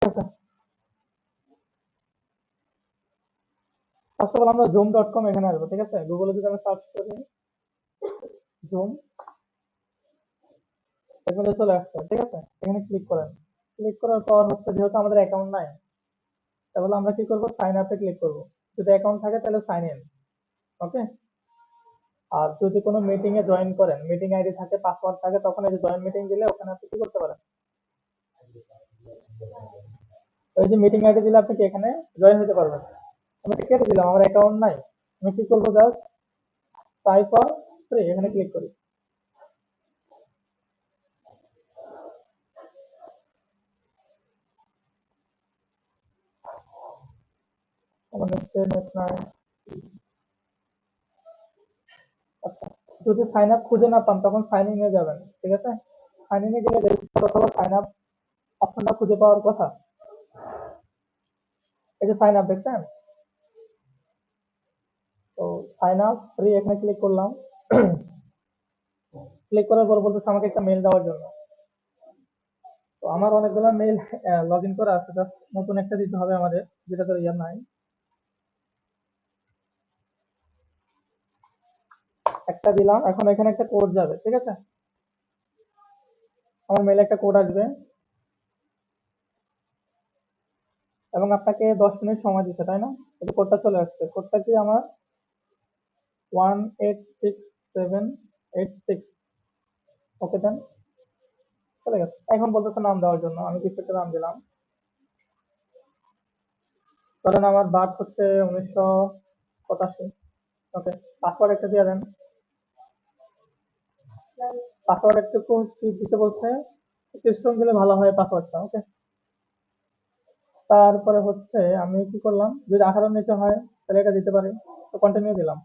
First of all আমরা zoom.com এখানে আসবো, ঠিক আছে? গুগলে যদি আমি সার্চ করি জুম, দেখবেন যে চলে আসছে, ঠিক আছে? এখানে ক্লিক করেন। ক্লিক করার পর হচ্ছে যেহেতু আমাদের অ্যাকাউন্ট নাই, তাহলে আমরা কি করবো, সাইন আপে ক্লিক করবো। যদি অ্যাকাউন্ট থাকে তাহলে সাইন ইন, ওকে? আর যদি কোনো মিটিং এ জয়েন করেন, মিটিং আইডি থাকে, পাসওয়ার্ড থাকে, তখন এই যে জয়েন মিটিং দিলে ওখানে আপনি কি করতে পারেন, ওই যে মিটিং আইডি দিলে আপনি কি এখানে জয়েন হতে পারবেন। আমি এটা কেটে দিলাম, আমার অ্যাকাউন্ট নাই। আমি কি করবো, জাস্ট ট্রাই ফর ফ্রি এখানে ক্লিক করি। আমার নেট নাই। আচ্ছা, যদি সাইন আপ খুঁজে না পান তখন সাইন ইন এ যাবেন, ঠিক আছে? সাইন ইন এ গেলে রেজিস্টার অথবা সাইন আপ অপশনটা খুঁজে পাওয়ার কথা। এই যে সাইন আপ দেখছেন, তো সাইন আপ ফ্রি এখানে ক্লিক করলাম। ক্লিক করার পর বলতেছে আমাকে একটা মেল দেওয়ার জন্য। তো আমার অনেকগুলো মেল লগ ইন করা আছে, জাস্ট নতুন একটা দিতে হবে আমাদের, যেটা তো ইয়ার নাই। একটা দিলাম, এখন এখানে একটা কোড যাবে, ঠিক আছে? আমার মেলে একটা কোড আসবে এবং আপনাকে 10 মিনিট সময় দিতে, তাই না? এই যে কোডটা চলে আসছে, কোডটা কি আমার 186786। ওকে দেন, চলে গেছে। এখন বলতেছে নাম দেওয়ার জন্য, আমি কিছু একটা নাম দিলাম। ধরেন আমার বার্থ হচ্ছে 1985। ওকে, পাসওয়ার্ড একটা দিয়ে দেন। পাসওয়ার্ড একটু কি দিতে বলছে, সিস্টেম দিলে ভালো হয় পাসওয়ার্ডটা, ওকে? তারপরে হচ্ছে আমি কি করলাম, যদি 18 নিচে হয় তাহলে এটা দিতে পারি, তো কন্টিনিউ দিলাম।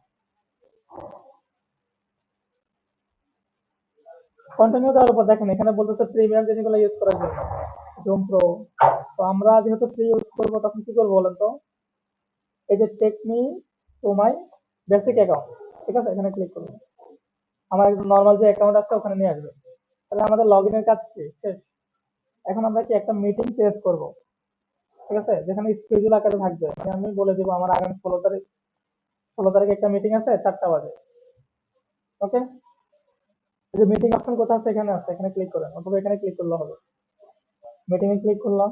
কন্টিনিউ দেওয়ার উপর দেখেন এখানে বলতেছে প্রিমিয়াম জিনিসগুলো ইউজ করার জন্য, জুম প্রো। তো আমরা যেহেতু ফ্রি ইউজ করবো তখন কি করবো বলেন তো, এই যে take me to my basic account, ঠিক আছে? এখানে ক্লিক করবো, আমার একদম নর্মাল যে অ্যাকাউন্ট আছে ওখানে নিয়ে আসবে। তাহলে আমাদের লগ ইনের কাজ কি শেষ। এখন আমরা কি একটা মিটিং ক্রিয়েট করবো, ঠিক আছে? যেখানে স্কেডিউল আকারে থাকবে, মানে আমি বলে দেবো আমার আগামী 16 তারিখ, 16 তারিখে একটা মিটিং আছে 4টা বাজে, ওকে? এই যে মিটিং অপশন কোথায় আছে, এখানে আছে, এখানে ক্লিক করেন, অথবা এখানে ক্লিক করলে হবে। মিটিং এ ক্লিক করলাম,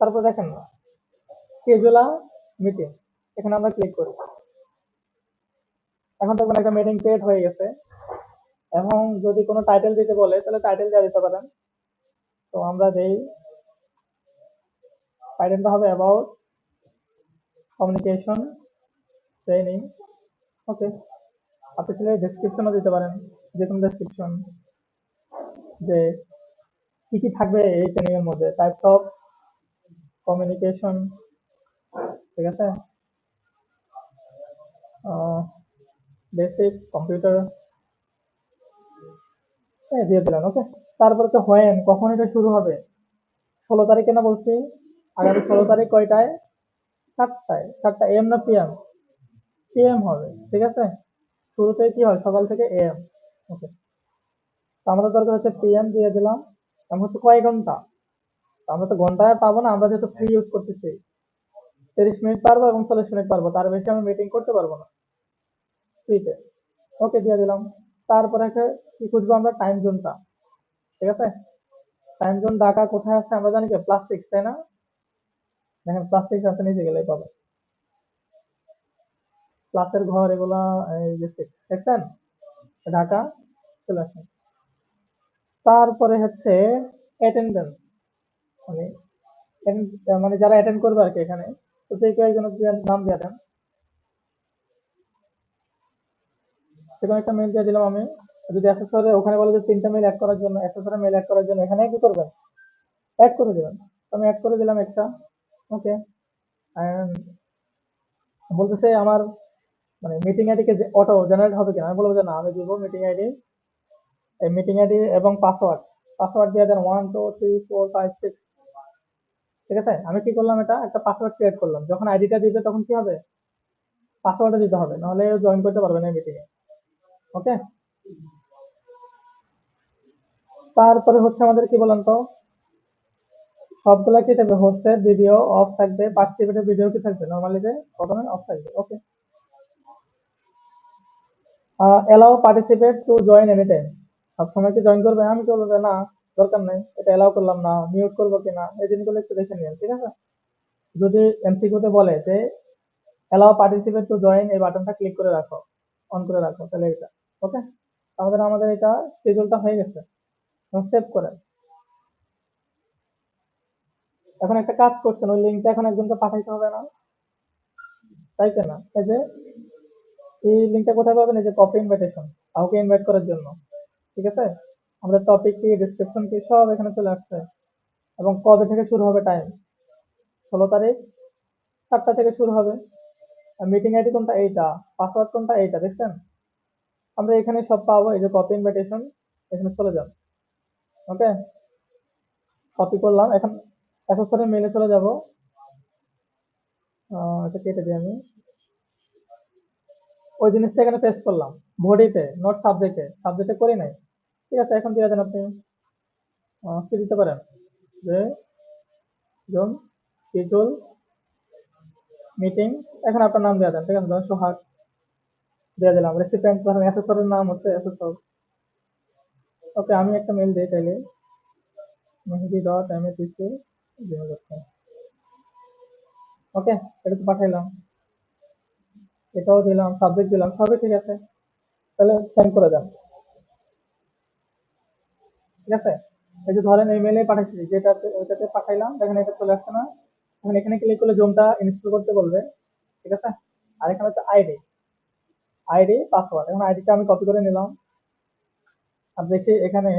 তারপর দেখেন স্কেজুলা মিটিং, এখানে আমরা ক্লিক করি। এখন দেখবেন একটা মিটিং ক্রিয়েট হয়ে গেছে। এবং যদি কোনো টাইটেল দিতে বলে তাহলে টাইটেল দেওয়া দিতে পারেন। তো আমরা যেই টাইটেলটা হবে অ্যাবাউট কমিউনিকেশন ট্রেনিং, ওকে? আপনি চাইলে ডেসক্রিপশনও দিতে পারেন, যে কোনো ডেসক্রিপশন, যে কি কি থাকবে এই ট্রেনিং এর মধ্যে, টাইপস অফ কমিউনিকেশন, ঠিক আছে? বেসিক কম্পিউটার, দিয়ে দিলেন, ওকে? তারপরে তো হোয়েন, কখন এটা শুরু হবে, 16 তারিখে না বলছি? আগামী 16 তারিখ কয়টায়? 7টায়। 7টা এম না পিএম? পিএম হবে, ঠিক আছে? শুরুতে কি হয়, সকাল থেকে এম, ওকে? তো আমাদের দরকার হচ্ছে পিএম, দিয়ে দিলাম। আমি হচ্ছে কয় ঘন্টা, তো আমরা তো ঘন্টায় পাবো না, আমরা যেহেতু ফ্রি ইউজ করতেছি, 30 মিনিট পারবো এবং 40 মিনিট পারবো, তার বেশি আমি মিটিং করতে পারবো না ফ্রিতে, ওকে? দিয়ে দিলাম। তারপরে কি খুঁজবো আমরা, টাইম জোনটা, ঠিক আছে? টাইম জোন ঢাকা কোথায় আছে আমরা জানি, কি প্লাস্টিক, তাই না? দেখেন প্লাস্টিক আছে, নিচে গেলেই পাবে, ক্লাসের ঘর এগুলা, এই যে দেখছেন, ঢাকা, চলে আসেন। তারপরে হচ্ছে অ্যাটেন্ডেন্স, মানে মানে যারা অ্যাটেন্ড করবে আর কি এখানে, তো সেই কয়েকজনের নাম দিয়ে দেন। সেখানে একটা মেল দিয়ে দিলাম আমি। যদি অ্যাসেসরে ওখানে বলে যে 3টা মেল অ্যাড করার জন্য, অ্যাসেসরে মেল অ্যাড করার জন্য এখানে কি করবেন, অ্যাড করে দেবেন। তো আমি অ্যাড করে দিলাম একটা, ওকে? অ্যান্ড বলতেছে আমার মানে meeting ID K auto generate হবে কিনা, আমি বলবো যে না, আমি দিব মিটিং আইডি, এই মিটিং আইডি এবং পাসওয়ার্ড, পাসওয়ার্ড দিয়ে দেন 1 2 3 4 5 6, ঠিক আছে? আমি কি করলাম, এটা একটা পাসওয়ার্ড ক্রিয়েট করলাম, যখন আইডিটা দিবে তখন কি হবে, পাসওয়ার্ডটা দিতে হবে, নাহলে জয়েন করতে পারবে না মিটিং এ, ওকে? তারপরে হচ্ছে আমাদের কি বলেন তো, সবগুলা কি থাকবে, হোস্টের ভিডিও অফ থাকবে, পার্টিসিপেটের ভিডিও কি থাকবে, নর্মালি যে প্রথমে অফ থাকবে। Okay, allow participate to join any time, সবসময় কি জয়েন করবে, আমি বলবো যে না দরকার নেই, এটা অ্যালাউ করলাম না, মিউট করবো কিনা এই জিনিসগুলো একটু দেখে নিন, ঠিক আছে। যদি এমসিকিউতে বলে যে অ্যালাউ পার্টিসিপেট টু জয়েন, এই বাটনটা ক্লিক করে রাখো, অন করে রাখো, তাহলে এটা ওকে। আমাদের আমাদের এটা শিডিউলটা হয়ে গেছে, সেভ করে। এখন একটা কাজ করছেন, ওই লিঙ্কটা এখন একজনকে পাঠাইতে হবে না, তাই কেনা, এই যে এই লিঙ্কটা কোথায় পাবেন, এই যে কপি ইনভাইটেশন, কাউকে ইনভাইট করার জন্য, ঠিক আছে। আমাদের টপিক কি, ডিসক্রিপশন কি, সব এখানে চলে আসছে। এবং কবে থেকে শুরু হবে টাইম, 16 তারিখ 7টা থেকে শুরু হবে। মিটিং আইডি কোনটা, এইটা। পাসওয়ার্ড কোনটা, এইটা, দেখছেন। আমরা এখানে সব পাবো, এই যে কপি ইনভাইটেশন, এখানে চলে যান। ওকে, কপি করলাম, এখন অ্যাসেসরে মেলে চলে যাব। এটা কেটে দিই আমি, ওই জিনিসটা এখানে পেস্ট করলাম, বডিতে, নট সাবজেক্টে, সাবজেক্টে করি নাই, ঠিক আছে। এখন দিয়ে দেন আপনি, কি দিতে পারেন, যে জুম শিডিউল মিটিং, এখন আপনার নাম দেওয়া দেন, ঠিক আছে, ধরুন সোহাগ দিয়ে দিলাম। রেসিপিয়েন্ট ধরেন অ্যাসেসরের নাম হচ্ছে অ্যাসেসর। ওকে, আমি একটা মেল দিই তাইলে, মেহেদি.msc@gmail.com। ওকে, এটা তো পাঠাইলাম, এটাও দিলাম, সাবজেক্ট দিলাম, সবই ঠিক আছে। তাহলে সেন্ড করে দেন, ঠিক আছে। এই যে ধরেন এই মেলে পাঠাচ্ছি, যেটাতে ওইটাতে পাঠাইলাম, দেখেন এটা চলে আসছে না। এখন এখানে ক্লিক করলে জুমটা ইনস্টল করতে বলবে, ঠিক আছে। আর এখানে হচ্ছে আইডি, আইডি পাসওয়ার্ড, এখন আইডিটা আমি কপি করে নিলাম। আর দেখি এখানে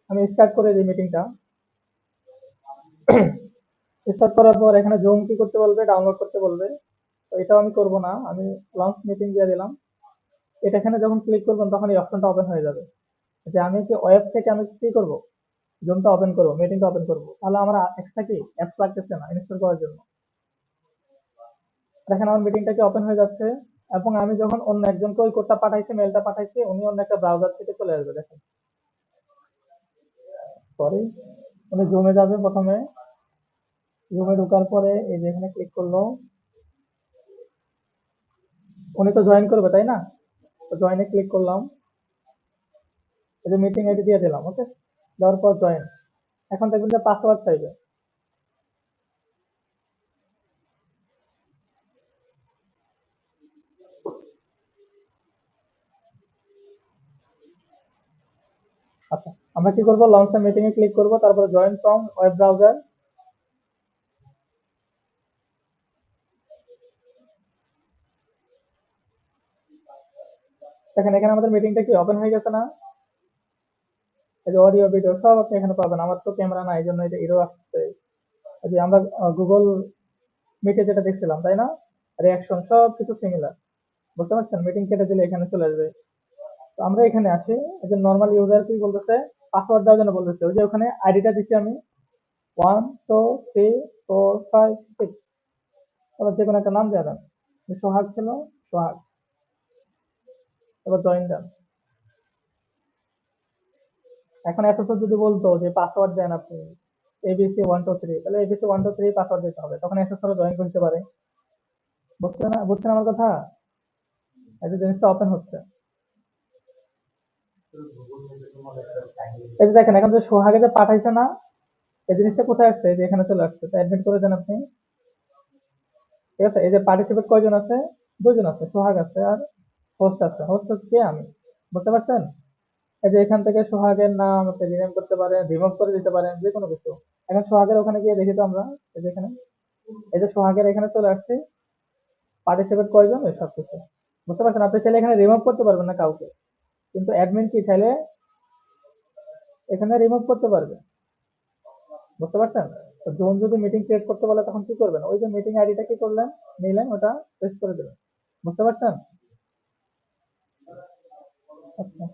আমি স্টার্ট করে দিই মিটিংটা। স্টার্ট করার পর এখানে জুম কি করতে বলবে, ডাউনলোড করতে বলবে। তো এটাও আমি করব না, আমি লঞ্চ মিটিং দিয়ে দিলাম। এটা এখানে যখন ক্লিক করবেন তখন এই অপশনটা ওপেন হয়ে যাবে, যে আমি কি ওয়েব থেকে আমি কি করব, জুমটা ওপেন করবো, মিটিংটা ওপেন করবো, তাহলে আমার এক্সট্রা কি অ্যাপস লাগতেছে না ইনস্টল করার জন্য। দেখেন আমার মিটিংটা কি ওপেন হয়ে যাচ্ছে, এবং আমি যখন অন্য একজনকে ওই কোডটা পাঠাইছি, মেলটা পাঠাইছি, উনি অন্য একটা ব্রাউজার থেকে চলে আসবে, দেখেন। সরি, উনি জুমে যাবে প্রথমে, জুমে ঢোকার পরে এই যে এখানে ক্লিক করলো, উনি তো জয়েন করবে তাই না, তো জয়েনে ক্লিক করলাম, এই যে মিটিং আইডি দিয়ে দিলাম। ওকে, দেওয়ার পর জয়েন, এখন দেখবেন যে পাসওয়ার্ড চাইবে। আচ্ছা, আমরা কি করবো, লঞ্চ মিটিং এ ক্লিক করবো, তারপরে জয়েন ফ্রম ওয়েব ব্রাউজার। দেখেন এখানে আমাদের মিটিংটা কি ওপেন হয়ে গেছে না, এই যে অডিও ভিডিও সব আপনি এখানে পাবেন। আমার তো ক্যামেরা নাই, এই জন্য এটা এরো আসছে। এই যে আমরা গুগল মিটে যেটা দেখছিলাম তাই না, রিয়াকশন সব কিছু সিমিলার, বুঝতে পারছেন। মিটিং কেটে দিলে এখানে চলে আসবে। তো আমরা এখানে আছি, এই যে নর্মাল ইউজার কি বলতেছে, পাসওয়ার্ড দেওয়ার জন্য বলতেছে, ওই যে ওখানে আইডিটা দিচ্ছি আমি, 1 2 3 4 5 6, তারপর যে কোনো একটা নাম দেওয়া দেন, সোহাগ ছিল, সোহাগ, এবার জয়েন দেন। এখন এত তো যদি বলতো যে পাসওয়ার্ড দেন আপনি, ABC 1 2 3, তাহলে ABC 1 2 3 পাসওয়ার্ড দিতে হবে, তখন এসএসআর জয়েন করতে পারে। বুঝছেন আমার কথা, এই যে জিনিসটা ওপেন হচ্ছে। এই যে দেখেন এখন যে সোহাগে যে পাঠাইছে না, এই জিনিসটা কোথায় আসছে, এই যে এখানে চলে আসছে, তো অ্যাডমিট করে দেন আপনি, ঠিক আছে। এই যে পার্টিসিপেট কয়জন আছে, 2 জন আছে, সোহাগ আছে আর হোস্ট আছে, হোস্ট হচ্ছে আমি, বুঝতে পারছেন। এই যে এখান থেকে সোহাগের নাম আপনি রিনেম করতে পারেন, রিমুভ করে দিতে পারেন, যে কোনো কিছু। এখন সোহাগের ওখানে গিয়ে দেখি তো আমরা, এই যে এখানে, এই যে সোহাগের এখানে চলে আসছে, পার্টিসিপেট কয়জন, এই সব কিছু, বুঝতে পারছেন। আপনি চাইলে এখানে রিমুভ করতে পারবেন না কাউকে, কিন্তু অ্যাডমিন কি চাইলে এখানে রিমুভ করতে পারবে, বুঝতে পারছেন। তো জোন যদি মিটিং ক্রিয়েট করতে বলে তখন কি করবেন, ওই যে মিটিং আইডিটা কি করলেন, নিলেন, ওটা পেস্ট করে দেবেন, বুঝতে পারছেন। আচ্ছা।